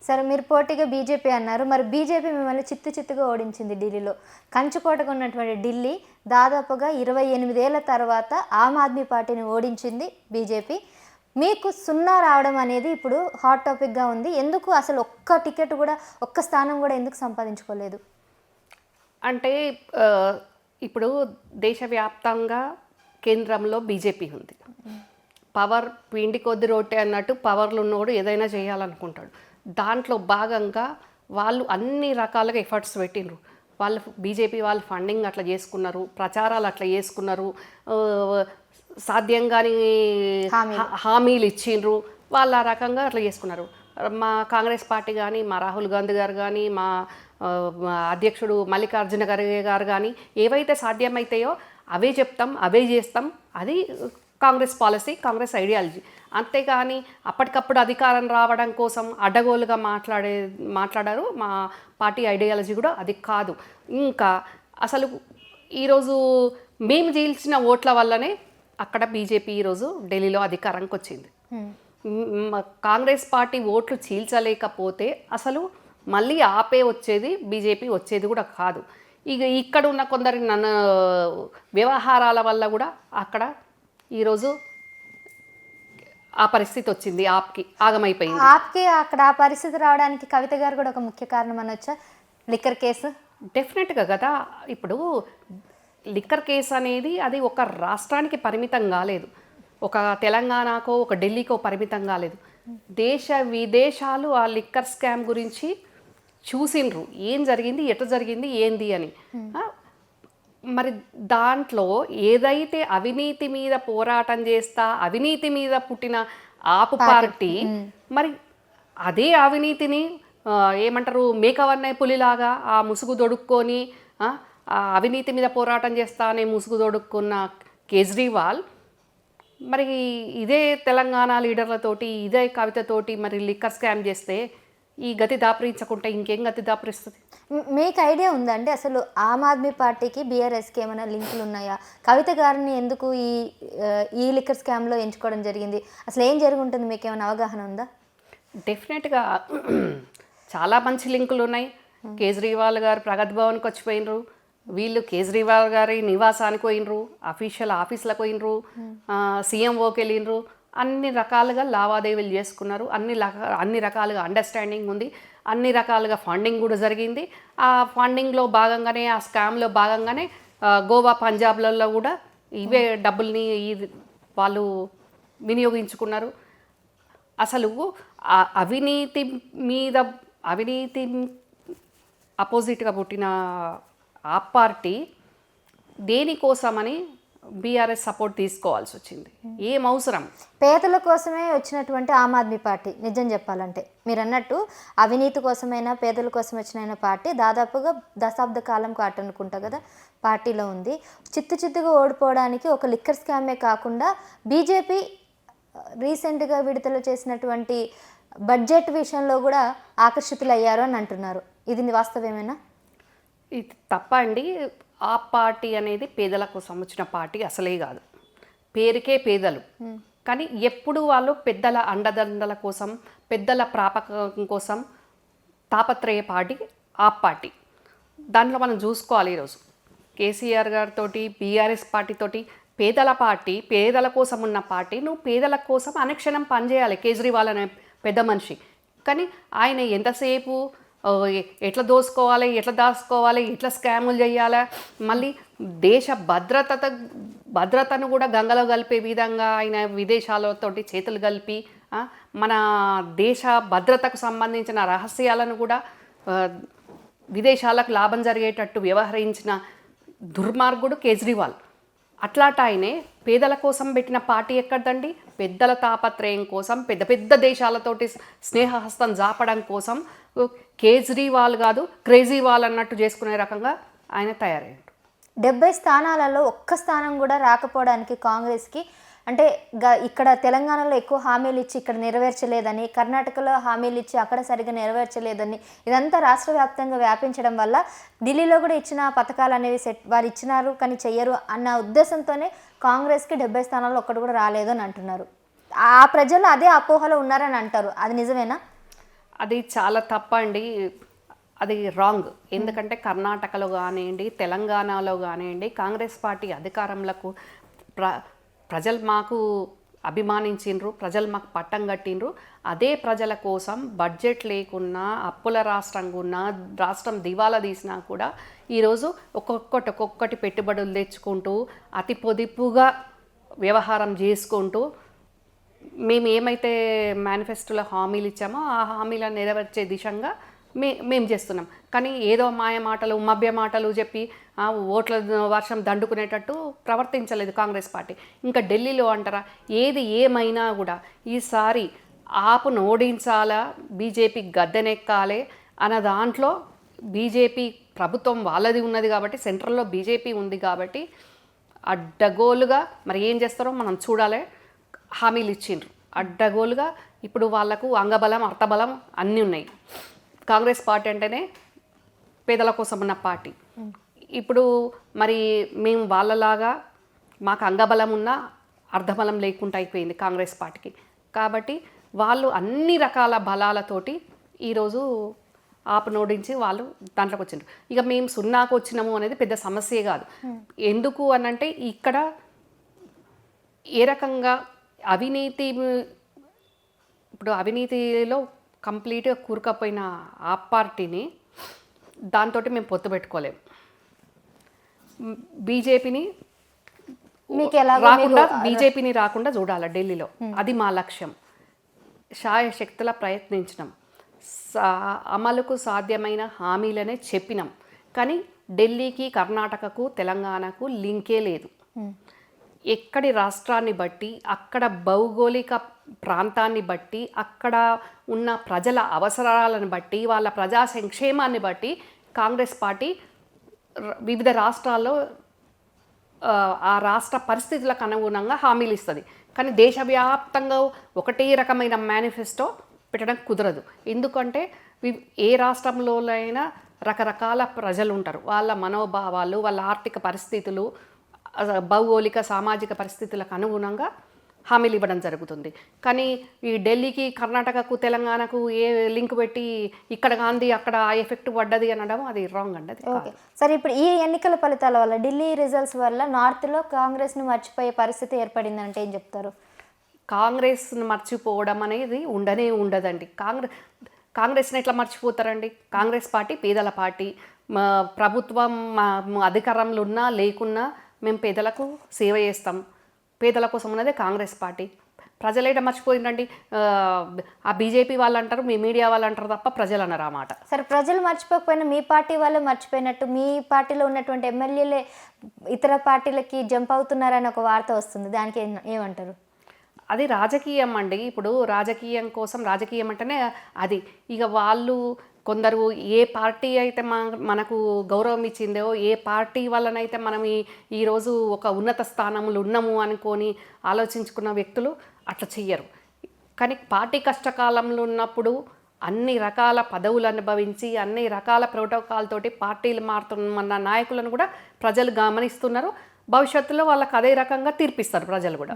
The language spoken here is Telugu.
సరే, మీరు పోటీగా బీజేపీ అన్నారు. మరి బీజేపీ మిమ్మల్ని చిత్తుగా ఓడించింది ఢిల్లీలో. కంచుకోటగా ఉన్నటువంటి ఢిల్లీ దాదాపుగా 28 ఏళ్ల తర్వాత ఆమ్ ఆద్మీ పార్టీని ఓడించింది బీజేపీ. మీకు 0 రావడం అనేది ఇప్పుడు హాట్ టాపిక్గా ఉంది. ఎందుకు అసలు ఒక్క టికెట్ కూడా, ఒక్క స్థానం కూడా ఎందుకు సంపాదించుకోలేదు? అంటే ఇప్పుడు దేశవ్యాప్తంగా కేంద్రంలో బీజేపీ ఉంది. పవర్ పిండి కొద్ది రొట్టె అన్నట్టు పవర్లు ఉన్నోడు ఏదైనా చేయాలనుకుంటాడు. దాంట్లో భాగంగా వాళ్ళు అన్ని రకాలుగా ఎఫర్ట్స్ పెట్టిండ్రు. వాళ్ళు బీజేపీ వాళ్ళు ఫండింగ్ అట్లా చేసుకున్నారు, ప్రచారాలు అట్లా చేసుకున్నారు, సాధ్యంగాని హామీలు ఇచ్చిండ్రు, వాళ్ళు ఆ రకంగా అట్లా చేసుకున్నారు. మా కాంగ్రెస్ పార్టీ కానీ, మా రాహుల్ గాంధీ గారు కానీ, మా అధ్యక్షుడు మల్లికార్జున ఖర్గే గారు కానీ ఏవైతే సాధ్యమవుతాయో అవే చెప్తాం, అవే చేస్తాం. అది కాంగ్రెస్ పాలసీ, కాంగ్రెస్ ఐడియాలజీ. అంతేగాని అప్పటికప్పుడు అధికారం రావడం కోసం అడ్డగోలుగా మాట్లాడారు. మా పార్టీ ఐడియాలజీ కూడా అది కాదు. ఇంకా అసలు ఈరోజు మేము చీల్చిన ఓట్ల వల్లనే అక్కడ బీజేపీ ఈరోజు ఢిల్లీలో అధికారానికి వచ్చింది. కాంగ్రెస్ పార్టీ ఓట్లు చీల్చలేకపోతే అసలు మళ్ళీ ఆపే వచ్చేది, బీజేపీ వచ్చేది కూడా కాదు. ఇక ఇక్కడ ఉన్న కొందరి వ్యవహారాల వల్ల కూడా అక్కడ ఈరోజు ఆ పరిస్థితి వచ్చింది. ఆగమైపోయింది. అక్కడ ఆ పరిస్థితి రావడానికి కవిత గారు కూడా ఒక ముఖ్య కారణం అనొచ్చా? లిక్కర్ కేసు డెఫినెట్గా కదా. ఇప్పుడు లిక్కర్ కేసు అనేది అది ఒక రాష్ట్రానికి పరిమితం కాలేదు, ఒక తెలంగాణకో ఒక ఢిల్లీకో పరిమితం కాలేదు. దేశ విదేశాలు ఆ లిక్కర్ స్కామ్ గురించి చూసిండ్రు, ఏం జరిగింది, ఎట్లా జరిగింది, ఏంది అని. మరి దాంట్లో ఏదైతే అవినీతి మీద పోరాటం చేస్తా, అవినీతి మీద పుట్టిన ఆపు పార్టీ మరి అదే అవినీతిని ఏమంటారు, మేకవన్నయ్య పులిలాగా ఆ ముసుగు దొడుక్కొని అవినీతి మీద పోరాటం చేస్తా అనే ముసుగు దొడుక్కున్న కేజ్రీవాల్ మరి ఇదే తెలంగాణ లీడర్లతోటి, ఇదే కవితతోటి మరి లిక్కర్ స్కామ్ చేస్తే ఈ గతి దాపరించకుంటే ఇంకేం గతి దాపరిస్తుంది? మీకు ఐడియా ఉందండి అసలు ఆమ్ ఆద్మీ పార్టీకి బీఆర్ఎస్కి ఏమైనా లింకులు ఉన్నాయా? కవిత గారిని ఎందుకు ఈ లిక్కర్ స్కామ్లో ఎంచుకోవడం జరిగింది? అసలు ఏం జరిగి ఉంటుంది, మీకు ఏమైనా అవగాహన ఉందా? డెఫినెట్గా చాలా మంచి లింకులు ఉన్నాయి. కేజ్రీవాల్ గారు ప్రగతి భవన్కి వచ్చిపోయినరు, వీళ్ళు కేజ్రీవాల్ గారి నివాసానికి పోయినరు, అఫీషియల్ ఆఫీసులకు పోయినరు, సీఎంఓకి వెళ్ళినరు, అన్ని రకాలుగా లావాదేవీలు చేసుకున్నారు, అన్ని రకాలుగా అండర్స్టాండింగ్ ఉంది, అన్ని రకాలుగా ఫండింగ్ కూడా జరిగింది. ఆ ఫండింగ్లో భాగంగానే, ఆ స్కామ్లో భాగంగానే గోవా, పంజాబ్లలో కూడా ఇవే డబ్బుల్ని వాళ్ళు వినియోగించుకున్నారు. అసలు అవినీతి అపోజిట్గా పుట్టిన ఆ పార్టీ దేనికోసమని బీఆర్ఎస్ సపోర్ట్ తీసుకోవాల్సి వచ్చింది? ఏం అవసరం? పేదల కోసమే వచ్చినటువంటి ఆమ్ ఆద్మీ పార్టీ. నిజం చెప్పాలంటే మీరు అన్నట్టు అవినీతి కోసమైనా పేదల కోసం వచ్చిన పార్టీ దాదాపుగా దశాబ్ద కాలం పాటు అనుకుంటా కదా పార్టీలో ఉంది. చిత్తుగా ఓడిపోవడానికి ఒక లిక్కర్ స్కామే కాకుండా బీజేపీ రీసెంట్గా విడుదల చేసినటువంటి బడ్జెట్ విషయంలో కూడా ఆకర్షితులయ్యారు అని అంటున్నారు. ఇది వాస్తవమేనా? ఇది తప్ప అండి. ఆ పార్టీ అనేది పేదల కోసం వచ్చిన పార్టీ అసలే కాదు. పేరుకే పేదలు, కానీ ఎప్పుడు వాళ్ళు పెద్దల అండదండల కోసం, పెద్దల ప్రాపకం కోసం తాపత్రయ పార్టీ ఆ పార్టీ. దాంట్లో మనం చూసుకోవాలి. ఈరోజు కేసీఆర్ గారితో, బీఆర్ఎస్ పార్టీతోటి పేదల పార్టీ, పేదల కోసం ఉన్న పార్టీ. నువ్వు పేదల కోసం అనుక్షణం పనిచేయాలి కేజ్రీవాల్ అనే పెద్ద మనిషి. కానీ ఆయన ఎంతసేపు ఎట్లా దోసుకోవాలి, ఎట్లా దాచుకోవాలి, ఎట్లా స్కాములు చేయాలి, మళ్ళీ దేశ భద్రతను కూడా గంగలో కలిపే విధంగా ఆయన విదేశాలతోటి చేతులు కలిపి మన దేశ భద్రతకు సంబంధించిన రహస్యాలను కూడా విదేశాలకు లాభం జరిగేటట్టు వ్యవహరించిన దుర్మార్గుడు కేజ్రీవాల్. అట్లాంటి ఆయనే పేదల కోసం పెట్టిన పార్టీ ఎక్కడండి? పెద్దల తాపత్రయం కోసం, పెద్ద పెద్ద దేశాలతోటి స్నేహహస్తం జాపడం కోసం కేజ్రీవాల్ కాదు క్రేజీవాల్ అన్నట్టు చేసుకునే రకంగా ఆయన తయారయ్యాడు. 70 స్థానాలలో ఒక్క స్థానం కూడా రాకపోవడానికి కాంగ్రెస్కి అంటే ఇక్కడ తెలంగాణలో ఎక్కువ హామీలు ఇచ్చి ఇక్కడ నెరవేర్చలేదని, కర్ణాటకలో హామీలు ఇచ్చి అక్కడ సరిగ్గా నెరవేర్చలేదని, ఇదంతా రాష్ట్ర వ్యాప్తంగా వ్యాపించడం వల్ల ఢిల్లీలో కూడా ఇచ్చిన పథకాలు అనేవి వారు ఇచ్చినారు కానీ చెయ్యరు అన్న ఉద్దేశంతోనే కాంగ్రెస్కి 70 స్థానాల్లో ఒక్కటి కూడా రాలేదు అని అంటున్నారు. ఆ ప్రజలు అదే అపోహలో ఉన్నారని అంటారు. అది నిజమేనా? అది చాలా తప్పండి. అది రాంగ్. ఎందుకంటే కర్ణాటకలో కానివ్వండి, తెలంగాణలో కానివ్వండి, కాంగ్రెస్ పార్టీ అధికారంలోకి ప్రజలు మాకు అభిమానించిండ్రు, ప్రజలు మాకు పట్టం కట్టిండ్రు. అదే ప్రజల కోసం బడ్జెట్ లేకున్నా, అప్పుల రాష్ట్రంగా ఉన్నా, రాష్ట్రం దివాలా తీసినా కూడా ఈరోజు ఒక్కొక్కటి పెట్టుబడులు తెచ్చుకుంటూ అతి పొదుపుగా వ్యవహారం చేసుకుంటూ మేము ఏమైతే మేనిఫెస్టోలో హామీలు ఇచ్చామో ఆ హామీలను నెరవేర్చే దిశగా మేము చేస్తున్నాం. కానీ ఏదో మాయ మాటలు, మభ్య మాటలు చెప్పి ఓట్ల వర్షం దండుకునేటట్టు ప్రవర్తించలేదు కాంగ్రెస్ పార్టీ. ఇంకా ఢిల్లీలో అంటారా, ఏది ఏమైనా కూడా ఈసారి ఆపును ఓడించాలా, బీజేపీ గద్దెనెక్కాలి అన్న దాంట్లో బీజేపీ ప్రభుత్వం వాళ్ళది ఉన్నది కాబట్టి, సెంట్రల్లో బీజేపీ ఉంది కాబట్టి అడ్డగోలుగా మరి ఏం చేస్తారో మనం చూడాలి. హామీలు ఇచ్చిండ్రు అడ్డగోలుగా. ఇప్పుడు వాళ్లకు అంగబలం, అర్థబలం అన్నీ ఉన్నాయి. కాంగ్రెస్ పార్టీ అంటేనే పేదల కోసం ఉన్న పార్టీ. ఇప్పుడు మరి మేము వాళ్ళలాగా మాకు అంగబలం ఉన్న అర్ధబలం లేకుండా అయిపోయింది కాంగ్రెస్ పార్టీకి. కాబట్టి వాళ్ళు అన్ని రకాల బలాలతోటి ఈరోజు ఆపనోడించి వాళ్ళు దాంట్లోకి వచ్చిండ్రు. ఇక మేము సున్నాకు వచ్చినాము అనేది పెద్ద సమస్యే కాదు. ఎందుకు అనంటే ఇక్కడ ఏ రకంగా అవినీతి, ఇప్పుడు అవినీతిలో కంప్లీట్గా కూరుకపోయిన ఆ పార్టీని దాంతో మేము పొత్తు పెట్టుకోలేము. బీజేపీని రాకుండా చూడాలి ఢిల్లీలో. అది మా లక్ష్యం. శాయశక్తుల ప్రయత్నించినాం, అమలుకు సాధ్యమైన హామీలనే చెప్పినాం. కానీ ఢిల్లీకి, కర్ణాటకకు, తెలంగాణకు లింకే లేదు. ఎక్కడి రాష్ట్రాన్ని బట్టి, అక్కడ భౌగోళిక ప్రాంతాన్ని బట్టి, అక్కడ ఉన్న ప్రజల అవసరాలను బట్టి, వాళ్ళ ప్రజా సంక్షేమాన్ని బట్టి కాంగ్రెస్ పార్టీ వివిధ రాష్ట్రాల్లో ఆ రాష్ట్ర పరిస్థితులకు అనుగుణంగా హామీలు ఇస్తుంది. కానీ దేశవ్యాప్తంగా ఒకటే రకమైన మేనిఫెస్టో పెట్టడం కుదరదు. ఎందుకంటే ఏ రాష్ట్రంలోనైనా రకరకాల ప్రజలు ఉంటారు. వాళ్ళ మనోభావాలు, వాళ్ళ ఆర్థిక పరిస్థితులు, భౌగోళిక సామాజిక పరిస్థితులకు అనుగుణంగా హామీలు ఇవ్వడం జరుగుతుంది. కానీ ఈ ఢిల్లీకి, కర్ణాటకకు, తెలంగాణకు ఏ లింక్ పెట్టి ఇక్కడ గాంధీ అక్కడ ఆ ఎఫెక్ట్ పడ్డది అనడం అది రాంగ్ అండి. అది ఓకే సరే. ఇప్పుడు ఈ ఎన్నికల ఫలితాల వల్ల, ఢిల్లీ రిజల్ట్స్ వల్ల నార్త్లో కాంగ్రెస్ను మర్చిపోయే పరిస్థితి ఏర్పడిందంటే ఏం చెప్తారు? కాంగ్రెస్ను మర్చిపోవడం అనేది ఉండదండి. కాంగ్రెస్ని ఎట్లా మర్చిపోతారండి? కాంగ్రెస్ పార్టీ పేదల పార్టీ. ప్రభుత్వం అధికారంలో ఉన్నా లేకున్నా మేము పేదలకు సేవ చేస్తాం. పేదల కోసం ఉన్నదే కాంగ్రెస్ పార్టీ. ప్రజలేట మర్చిపోయిందండి. ఆ బీజేపీ వాళ్ళు అంటారు, మీ మీడియా వాళ్ళు అంటారు తప్ప ప్రజలు అన్నారు ఆ మాట. సరే, ప్రజలు మర్చిపోకపోయినా మీ పార్టీ వాళ్ళే మర్చిపోయినట్టు, మీ పార్టీలో ఉన్నటువంటి ఎమ్మెల్యేలే ఇతర పార్టీలకి జంప్ అవుతున్నారని ఒక వార్త వస్తుంది. దానికి ఏమంటారు? అది రాజకీయం అండి. ఇప్పుడు రాజకీయం కోసం, రాజకీయం అంటేనే అది. ఇక వాళ్ళు కొందరు ఏ పార్టీ అయితే మనకు గౌరవం ఇచ్చిందో, ఏ పార్టీ వల్లనైతే మనం ఈరోజు ఒక ఉన్నత స్థానంలో ఉన్నాము అనుకొని ఆలోచించుకున్న వ్యక్తులు అట్లా చెయ్యరు. కానీ పార్టీ కష్టకాలంలో ఉన్నప్పుడు అన్ని రకాల పదవులు అనుభవించి, అన్ని రకాల ప్రోటోకాల్ తోటి పార్టీలు మారుతున్న నాయకులను కూడా ప్రజలు గమనిస్తున్నారు. భవిష్యత్తులో వాళ్ళకి అదే రకంగా తీర్పిస్తారు ప్రజలు కూడా.